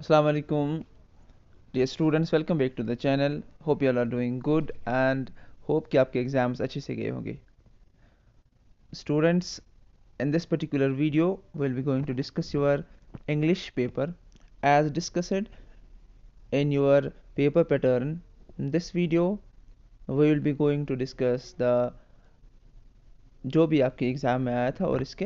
Assalamu alaikum, dear students. Welcome back to the channel. Hope you all are doing good and hope कि आपके exams अच्छे से गए होंगे. Students, in this particular video we'll be going to discuss your English paper as discussed in your paper pattern. In this video we will be going to discuss the जो भी आपके exam में आया था और इसके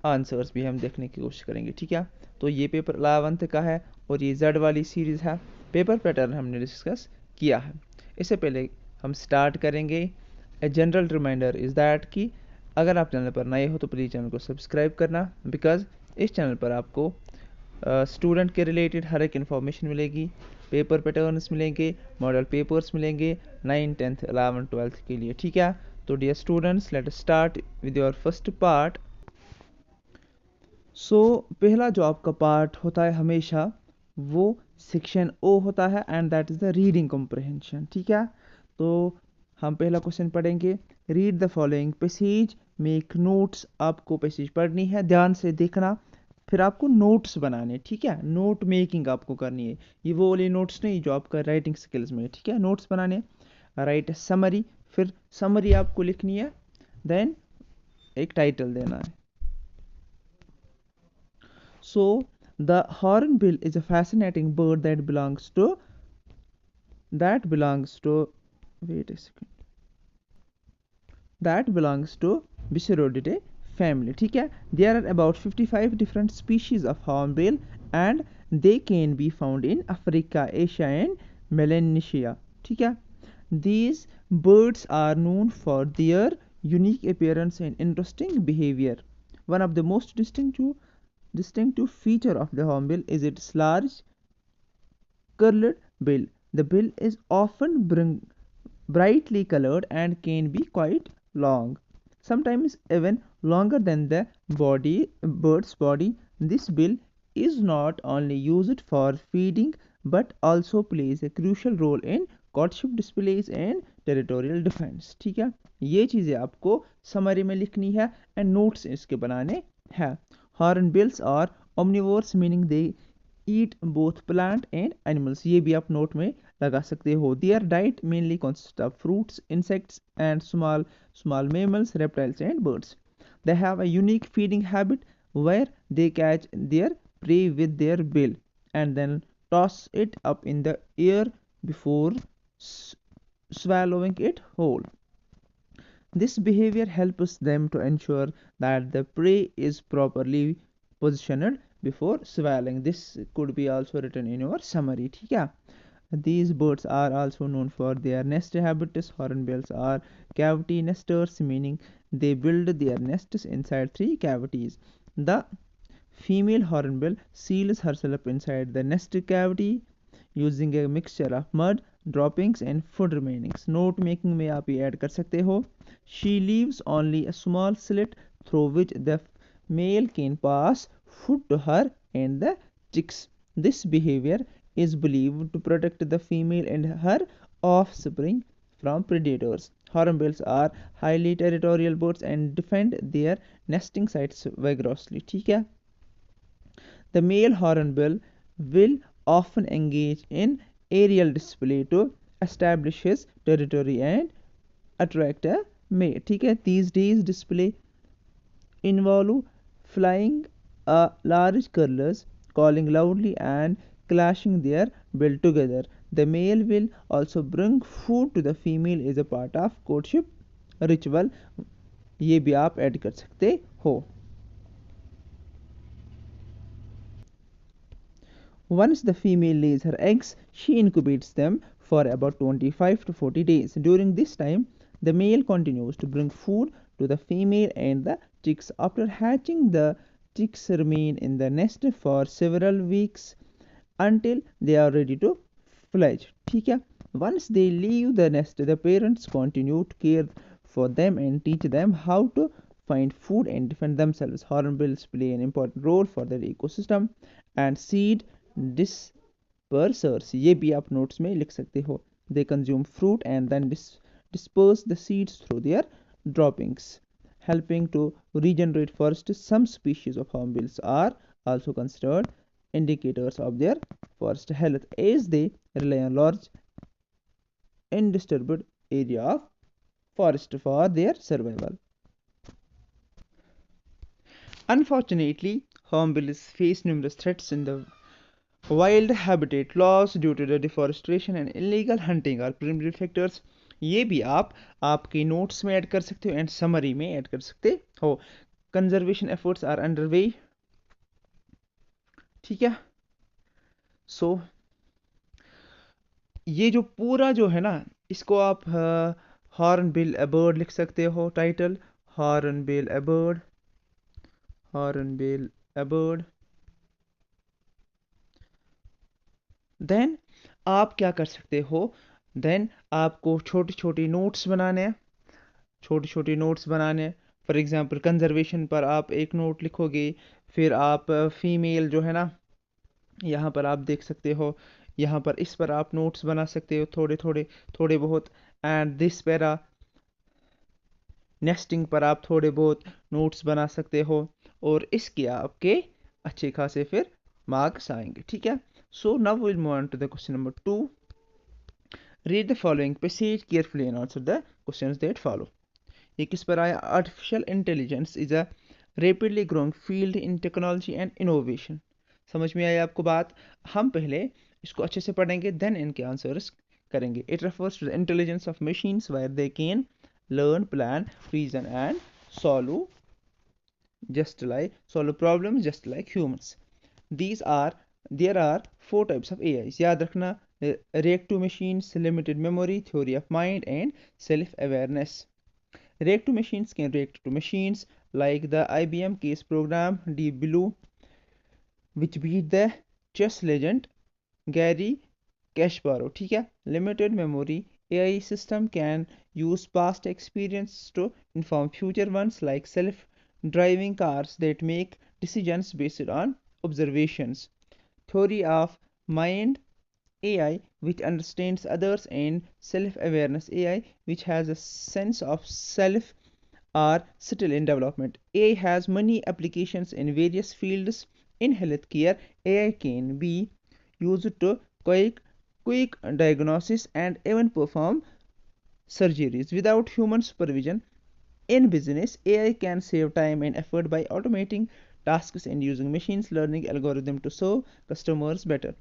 आंसर्स भी हम देखने की कोशिश करेंगे. ठीक है, तो ये पेपर 11th का है और ये जेड वाली सीरीज़ है. पेपर पैटर्न हमने डिस्कस किया है. इससे पहले हम स्टार्ट करेंगे. A general reminder is that कि अगर आप चैनल पर नए हो तो प्लीज़ चैनल को सब्सक्राइब करना, बिकॉज इस चैनल पर आपको स्टूडेंट के रिलेटेड हर एक इन्फॉर्मेशन मिलेगी. पेपर पैटर्न्स मिलेंगे, मॉडल पेपर्स मिलेंगे 9th 10th 11th 12th के लिए. ठीक है, तो dear students, let us start with your first part. So पहला जो आपका पार्ट होता है हमेशा वो सेक्शन ओ होता है and that is the reading comprehension. ठीक है, तो हम पहला क्वेश्चन पढ़ेंगे. Read the following passage, make notes. आपको पैसेज पढ़नी है, ध्यान से देखना, फिर आपको नोट्स बनाने. ठीक है, नोट मेकिंग आपको करनी है. ये वो वाले नोट्स नहीं जो आपका राइटिंग स्किल्स में. ठीक है, नोट्स बनाने. राइट समरी, फिर समरी आपको लिखनी है, देन एक टाइटल देना है. So the hornbill is a fascinating bird that belongs to Biseridae family. ठीक है, there are about 55 different species of hornbill and they can be found in Africa, Asia and Melanesia. ठीक है, these birds are known for their unique appearance and interesting behavior. One of the most distinctive feature of the hornbill is its large curled bill. The bill is often brightly colored and can be quite long, sometimes even longer than the bird's body. This bill is not only used for feeding but also plays a crucial role in courtship displays and territorial defense. ठीक है, ये चीज़ें आपको summary में लिखनी है and notes इसके बनाने हैं. हॉर्नबिल्स और omnivores meaning they eat both plant and animals. ये भी आप नोट में लगा सकते हो. Their diet mainly consists of fruits, insects and small mammals, reptiles and birds. They have a unique feeding habit where they catch their prey with their bill and then toss it up in the air before swallowing it whole. This behavior helps them to ensure that the prey is properly positioned before swallowing. This could be also written in your summary. ठीक है, these birds are also known for their nest habitats. Hornbills are cavity nesters, meaning they build their nests inside 3 cavities. The female hornbill seals herself inside the nest cavity using a mixture of mud, droppings and food remainings. Note making में आप ये add कर सकते हो. She leaves only a small slit through which the male can pass food to her and the chicks. This behavior is believed to protect the female and her offspring from predators. Hornbills are highly territorial birds and defend their nesting sites vigorously. ठीक है, the male hornbill will often engage in aerial display to establish his territory and attract a mate. ठीक है, these days display involve flying a large curlers, calling loudly and clashing their bill together. The male will also bring food to the female as a part of courtship ritual. ये भी आप add कर सकते हो. Once the female lays her eggs, she incubates them for about 25 to 40 days. During this time, the male continues to bring food to the female and the chicks. After hatching, the chicks remain in the nest for several weeks until they are ready to fledge. ठीक है, once they leave the nest, the parents continue to care for them and teach them how to find food and defend themselves. Hornbills play an important role for their ecosystem and seed dispersers. ये भी आप notes में लिख सकते हो. They consume fruit and then disperse the seeds through their droppings, helping to regenerate forests. Some species of hornbills are also considered indicators of their forest health as they rely on large undisturbed area of forest for their survival. Unfortunately, hornbills face numerous threats in the wild. Habitat loss due to the deforestation and illegal hunting are primary factors. ये भी आप आपके notes में add कर सकते हो and summary में add कर सकते हो. Conservation efforts are under way. ठीक है. सो ये जो पूरा जो है ना, इसको आप हॉर्नबिल बर्ड लिख सकते हो. Title hornbill bird, hornbill bird. Then आप क्या कर सकते हो, देन आपको छोटी छोटी नोट्स बनाने हैं, छोटी छोटी नोट्स बनाने हैं. फॉर एग्जांपल कंजर्वेशन पर आप एक नोट लिखोगे, फिर आप फीमेल जो है ना, यहाँ पर आप देख सकते हो, यहाँ पर इस पर आप नोट्स बना सकते हो थोड़े थोड़े थोड़े बहुत. एंड दिस पैरा नेस्टिंग पर आप थोड़े बहुत नोट्स बना सकते हो और इसके आपके अच्छे खासे फिर मार्क्स आएंगे. ठीक है. So now will move on to the question number 2. Read the following passage carefully and answer the questions that follow. ये किस पर आया? Artificial intelligence is a rapidly growing field in technology and innovation. समझ में आई आपको बात? हम पहले इसको अच्छे से पढ़ेंगे, देन इनके आंसर्स करेंगे. It refers to the intelligence of machines where they can learn, plan, reason and solve problems just like humans. There are four types of AIs. याद रखना, reactive machines, limited memory, theory of mind and self-awareness. Reactive machines can react to machines like the IBM case program Deep Blue, which beat the chess legend Gary Kasparov. ठीक है. Limited memory AI system can use past experience to inform future ones like self-driving cars that make decisions based on observations. Theory of mind AI which understands others and self-awareness AI which has a sense of self are still in development. AI has many applications in various fields. In healthcare, AI can be used to quick diagnosis and even perform surgeries without human supervision. In business, AI can save time and effort by automating tasks and using machine learning algorithms to serve customers better.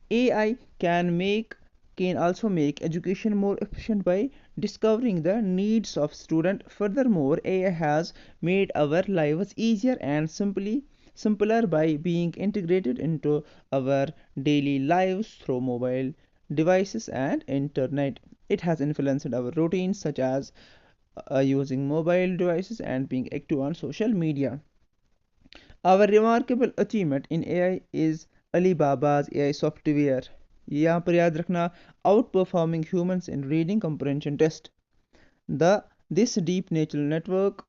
AI can also make education more efficient by discovering the needs of students. Furthermore, AI has made our lives easier and simpler by being integrated into our daily lives through mobile devices and internet. It has influenced our routines such as using mobile devices and being active on social media. Our remarkable achievement in AI is Alibaba's AI software. यहाँ पर याद रखना, outperforming humans in reading comprehension test. This deep neural network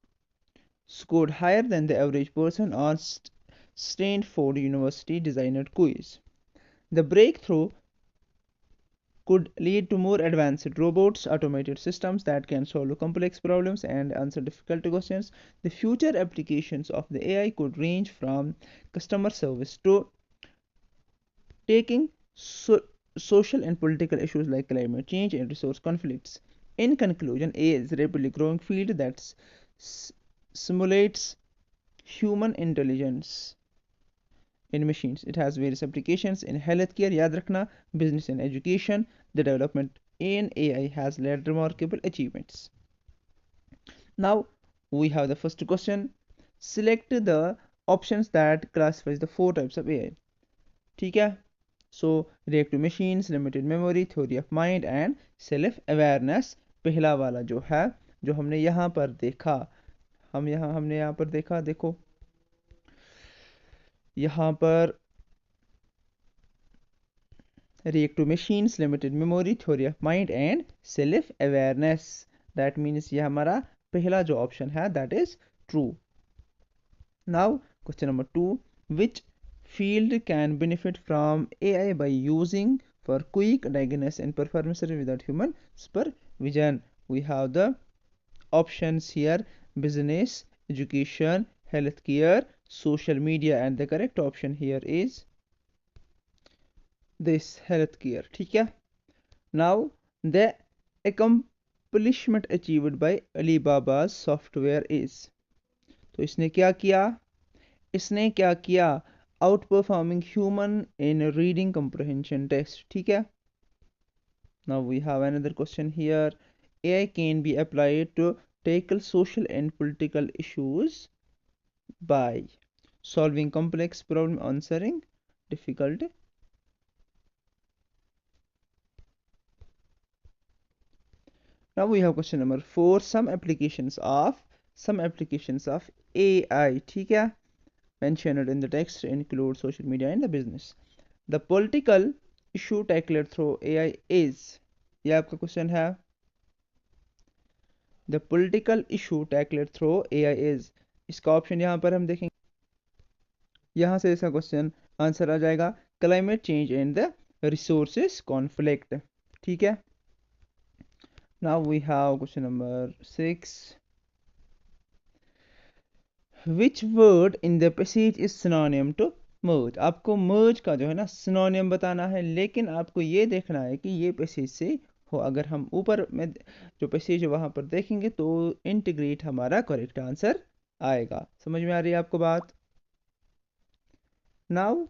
scored higher than the average person on Stanford University designed quiz. The breakthrough could lead to more advanced robots, automated systems that can solve complex problems and answer difficult questions. The future applications of the AI could range from customer service to taking social and political issues like climate change and resource conflicts. In conclusion, AI is a rapidly growing field that simulates human intelligence in machines. It has various applications in healthcare, yaad rakhna, business and education. The development in AI has led remarkable achievements. Now we have the first question. Select the options that classifies the four types of AI. ठीक है. So reactive machines, limited memory, theory of mind and self awareness. पहला वाला जो है, जो हमने यहाँ पर देखा, हमने यहाँ पर देखा, देखो यहाँ पर reactive machines, limited memory, theory of mind and self awareness. That means ये हमारा पहला जो ऑप्शन है, that is true. Now question number 2. Which field can benefit from AI by using for quick diagnosis and performance without human supervision? We have the options here: business, education, healthcare, social media, and the correct option here is this, healthcare. ठीक है. Now the accomplishment achieved by Alibaba's software is, तो इसने क्या किया, इसने क्या किया, out performing human in reading comprehension test. ठीक है. Now we have another question here. AI can be applied to tackle social and political issues by solving complex problem, answering difficult. Now we have question number 4. Some applications of AI, ठीक है, mentioned in the text include social media and the business. The political issue tackled through AI is, ये आपका question है. The political issue tackled through AI is, इसका option यहाँ पर हम देखेंगे, यहाँ से इसका क्वेश्चन आंसर आ जाएगा climate change and the resources conflict. ठीक है. Now we have question number 6. Which word in the passage is synonym to merge? आपको merge का जो है ना synonym बताना है, लेकिन आपको ये देखना है कि ये passage से हो. अगर हम ऊपर में जो passage है वहां पर देखेंगे तो integrate हमारा correct आंसर आएगा. समझ में आ रही है आपको बात? Now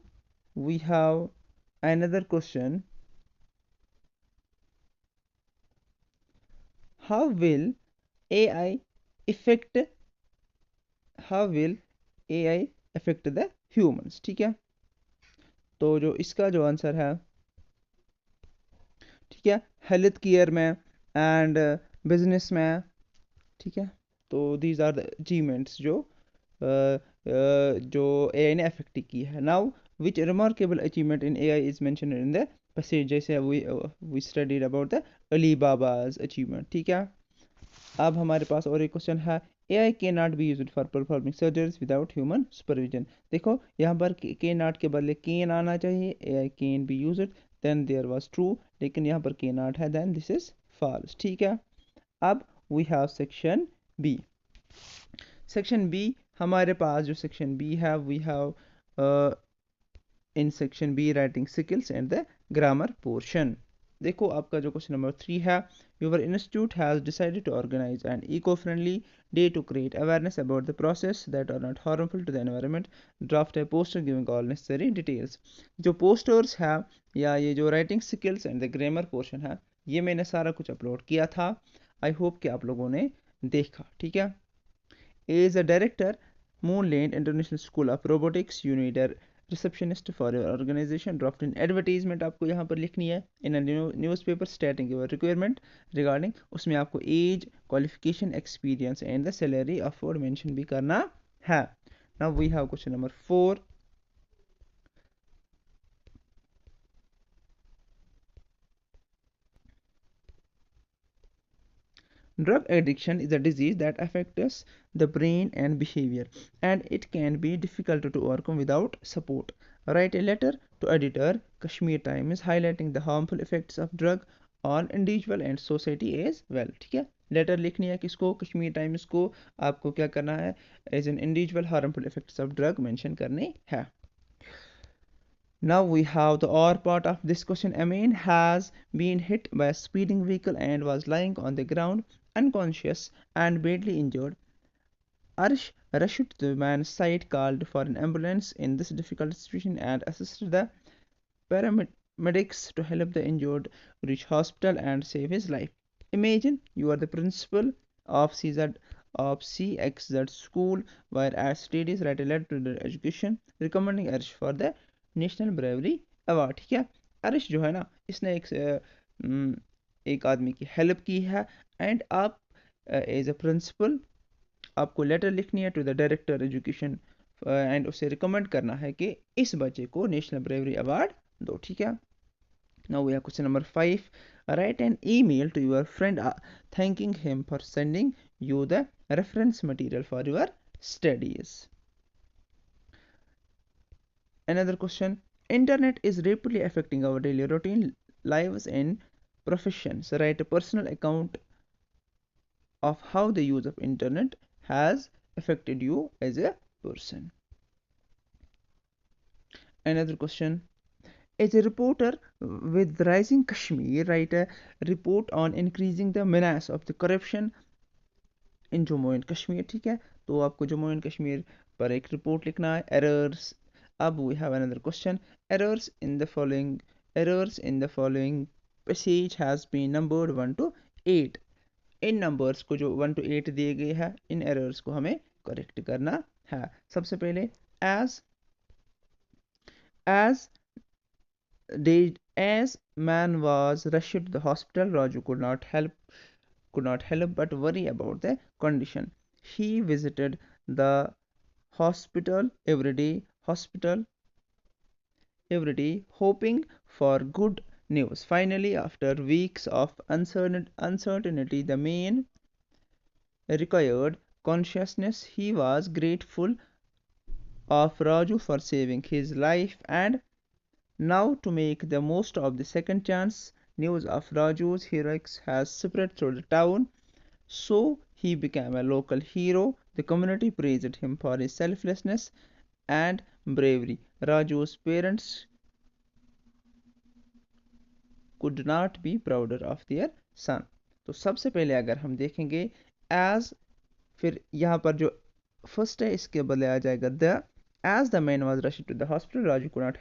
we have another question. How will AI affect the humans? ठीक है. तो जो इसका जो आंसर है, ठीक है, हेल्थ केयर में एंड बिजनेस में. ठीक है. तो दीज आर द अचीवमेंट्स जो एआई ने अफेक्ट की है. Now which remarkable achievement in AI is mentioned in the passage, जैसे we studied about the Alibaba's achievement. ठीक है. अब हमारे पास और एक क्वेश्चन है. AI cannot be used for performing surgeries without human supervision. देखो यहाँ पर cannot के बदले can आना चाहिए. AI can be used, then there was true, लेकिन यहाँ पर cannot है, then this is false. ठीक है. अब we have section B. section B हमारे पास जो section B है, we have in section B writing skills and the grammar portion. देखो आपका जो क्वेश्चन नंबर 3 है, your institute has decided to organize an eco-friendly day to create awareness about the process that are not harmful to the environment. Draft a poster giving all necessary details. जो posters है या ये जो writing skills and the grammar portion है, ये मैंने सारा कुछ अपलोड किया था. आई होप कि आप लोगों ने देखा. ठीक है. As a director, Moonland International School of Robotics, you need a receptionist for your organization. Draft in advertisement आपको यहाँ पर लिखनी है in a newspaper stating your requirement regarding, उसमें आपको age, qualification, experience and the salary offered mention भी करना है. Now we have question number 4. Drug addiction is a disease that affects the brain and behavior, and it can be difficult to overcome without support. Write a letter to editor Kashmir Times highlighting the harmful effects of drug on individual and society as well. ठीक है. Letter लिखनी है किसको? Kashmir times को. आपको क्या करना है? As an individual harmful effects of drug mention करने हैं. Now we have the or part of this question. Amin has been hit by a speeding vehicle and was lying on the ground unconscious and badly injured. Arsh rushed to the man's side, called for an ambulance in this difficult situation, and assisted the paramedics to help the injured reach hospital and save his life. Imagine you are the principal of CXZ school where as studies write a letter to the education recommending Arsh for the national bravery award. ठीक है. अर्श जो है ना, इसने एक आदमी की हेल्प की है, एंड आप एज अ प्रिंसिपल आपको लेटर लिखनी है to the director education and उसे रिकमेंड करना है कि इस बच्चे को नेशनल ब्रेवरी अवार्ड दो. ठीक है. Now we have question number 5. Write an email to your friend thanking him for sending you the reference material for your studies. Another question. Internet is rapidly affecting our daily routine, lives and professions. Write a personal account of how the use of internet has affected you as a person. Another question. As a reporter with Rising Kashmir, write a report on increasing the menace of the corruption in Jammu and Kashmir. ठीक है, तो आपको Jammu and Kashmir पर एक report लिखना है. Errors. अब we have another question. errors in the following Errors in the following passage has been numbered 1 to 8. In numbers को जो 1 to 8 दिए गए हैं, इन एरर्स को हमें करेक्ट करना है. सबसे पहले as as as man was rushed to the hospital, Raju could not help but worry about the condition. He visited the hospital every day, hoping for good news. Finally, after weeks of uncertainty, the man required consciousness. He was grateful of Raju for saving his life, and now, to make the most of the second chance, news of Raju's heroics has spread through the town, so he became a local hero. The community praised him for his selflessness and bravery. Raju's parents could not be prouder of their son. तो सबसे पहले अगर हम देखेंगे as, फिर यहाँ पर जो फर्स्ट है इसके बदले आ जाएगा the. As the man was rushed to the hospital, Raju could not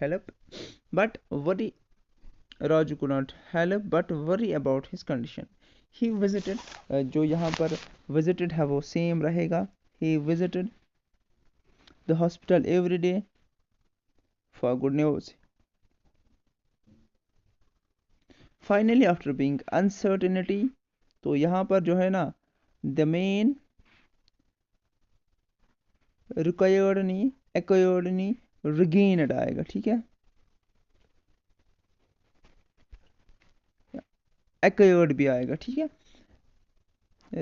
help but worry about his condition. He visited, जो यहाँ पर visited है वो same रहेगा. He visited the hospital every day for good news. Finally, after being uncertainty, तो यहाँ पर जो है ना the main acquired नहीं regained आएगा. ठीक है, acquired भी आएगा. ठीक है,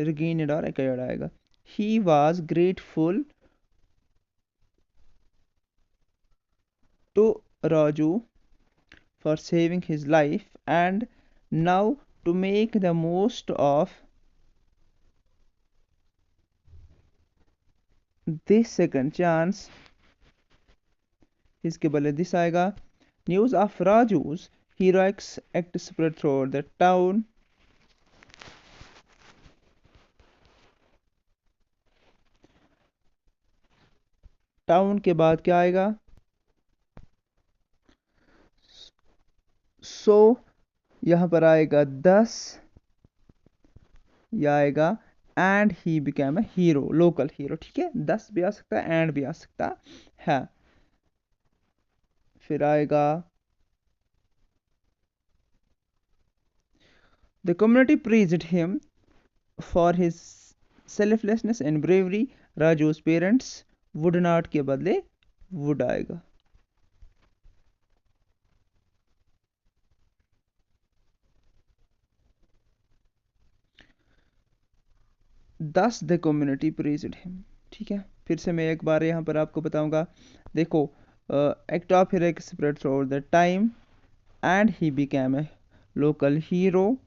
regained और acquired आएगा. He was grateful to Raju for saving his life, and now, to make the most of this second chance, इसके बदले this आएगा. News of Raju's heroics act spread throughout the town. Town के बाद क्या आएगा? सो यहाँ पर आएगा 10, यह आएगा and he became a hero, local hero. ठीक है, 10 भी आ सकता है एंड भी आ सकता है. फिर आएगा the community praised him for his selflessness and bravery. Raju's parents would not के बदले would आएगा. Thus the community praised him. ठीक है, फिर से मैं एक बार यहाँ पर आपको बताऊंगा. देखो, act of heroic spread throughout the time and he became a local hero.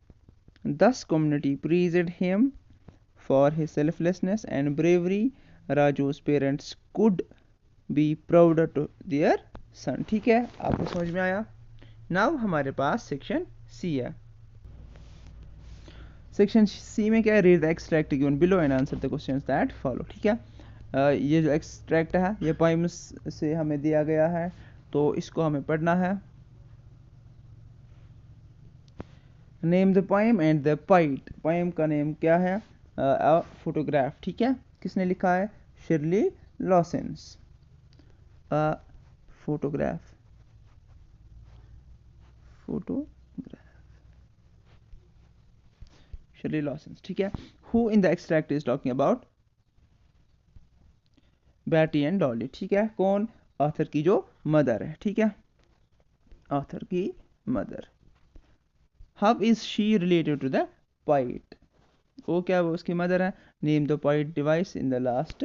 Thus community praised him for his selflessness and bravery. Raju's parents could be prouder to their son. ठीक है, आपको समझ में आया? नाउ हमारे पास section C है. Section C में क्या है? Read the extract given below and answer the questions that follow. ठीक है, ये जो एक्सट्रैक्ट है ये पोइम्स से हमें दिया गया है, तो इसको हमें पढ़ना है. Name the poem and the poet. Poem का नेम क्या है? A photograph. ठीक है, किसने लिखा है? Shirley Lawson. A photograph. Shirley Lawson. ठीक है, who in the extract is talking about Betty and Dolly. ठीक है, कौन? ऑथर की जो मदर है. ठीक है, ऑथर की mother. How is she related to the poet? वो क्या, वो उसकी मदर है. Name the poet device in the last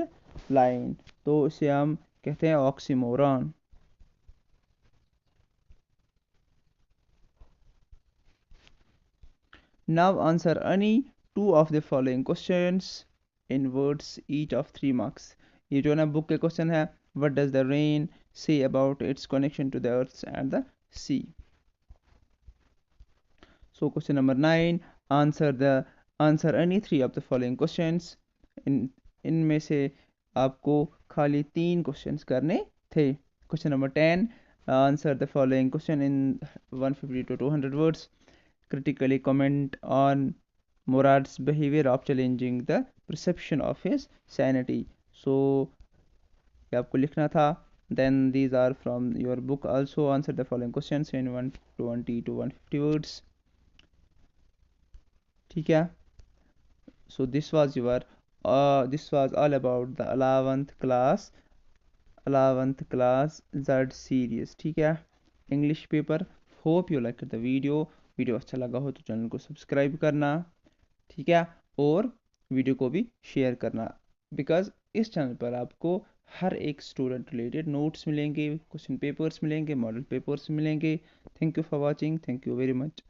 line. तो इसे हम कहते हैं oxymoron. Now answer any two of the following questions in words each of 3 marks. ये जो है ना बुक के क्वेश्चन है. What does the rain say about its connection to the earth and the sea. So question number 9, answer any three of the following questions. इन इनमें से आपको खाली 3 क्वेश्चंस करने थे. Question number 10, answer the following question in 150 to 200 words. Critically comment on Murad's behavior of challenging the perception of his sanity. So ये आपको लिखना था. Then these are from your book also. Answer the following questions in 120 to 150 words. ठीक है. So this was all about the 11th class Z series. ठीक है, English paper. Hope you liked the video अच्छा लगा हो तो channel को subscribe करना. ठीक है, और वीडियो को भी शेयर करना, बिकॉज इस चैनल पर आपको हर एक स्टूडेंट रिलेटेड नोट्स मिलेंगे, क्वेश्चन पेपर्स मिलेंगे, मॉडल पेपर्स मिलेंगे. Thank you for watching. Thank you very much.